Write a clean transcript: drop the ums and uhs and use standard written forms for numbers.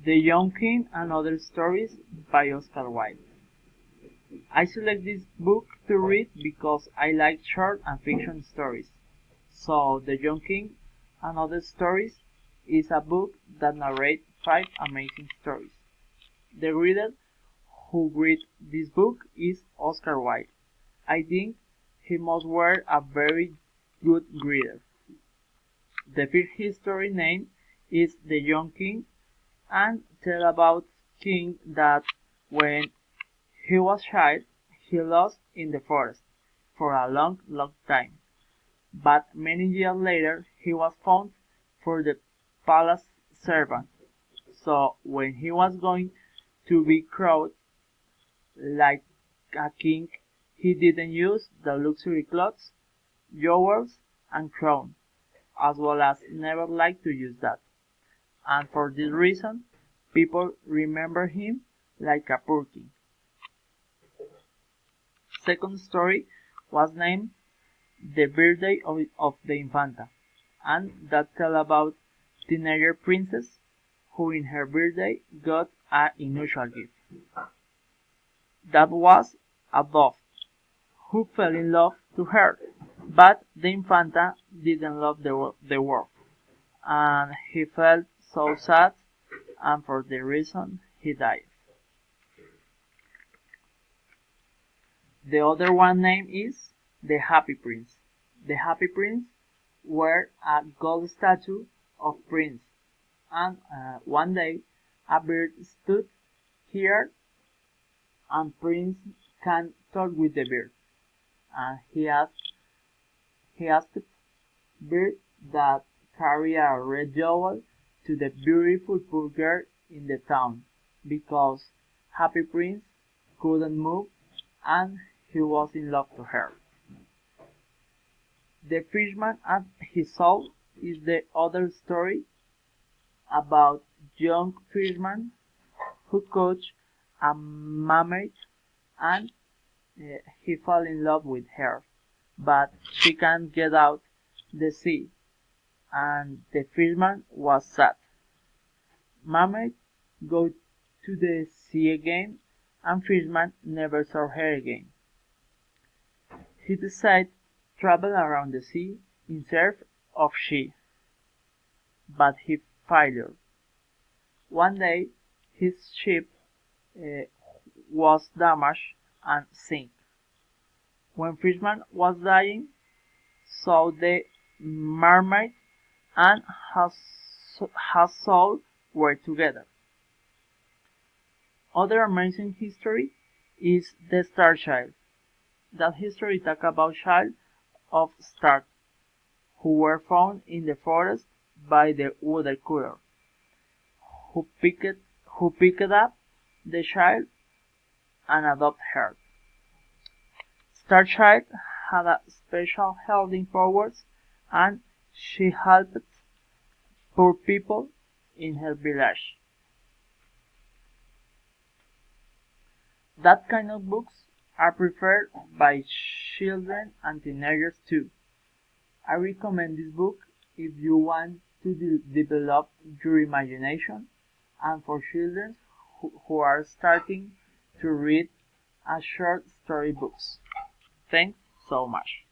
The Young King and Other Stories by Oscar Wilde. I select this book to read because I like short and fiction stories. So, The Young King and Other Stories is a book that narrates 5 amazing stories. The reader who read this book is Oscar Wilde. I think he must be a very good reader. The first history name is The Young King and tell about king that when he was child he lost in the forest for a long time. But many years later he was found for the palace servant. So when he was going to be crowned like a king, he didn't use the luxury clothes, jewels, and crown, as well as never liked to use that. And for this reason, people remember him like a poor king. Second story was named The Birthday of the Infanta, and that tell about teenager princess who in her birthday got an unusual gift. That was a dove who fell in love to her, but the Infanta didn't love the world, and he felt so sad, and for the reason he died. The other one name is the Happy Prince. The Happy Prince were a gold statue of Prince, and one day a bird stood here, and Prince can talk with the bird, and he asked bird that carry a red jewel to the beautiful poor girl in the town, because Happy Prince couldn't move and he was in love to her. The Fisherman and His Soul is the other story about young fisherman who caught a mermaid and he fell in love with her, but she can't get out the sea, and the fisherman was sad. Mermaid go to the sea again, and fisherman never saw her again. He decided to travel around the sea in search of she, but he failed. One day his ship was damaged and sank. When Fishman was dying, saw the mermaid and her soul were together. Other amazing history is the Star Child. That history talks about child of stars who were found in the forest by the woodcutter, who picked up the child and adopted her. Star Child had a special healing powers and she helped poor people in her village. That kind of books are preferred by children and teenagers too. I recommend this book if you want to develop your imagination and for children who are starting to read a short story books. Thanks so much.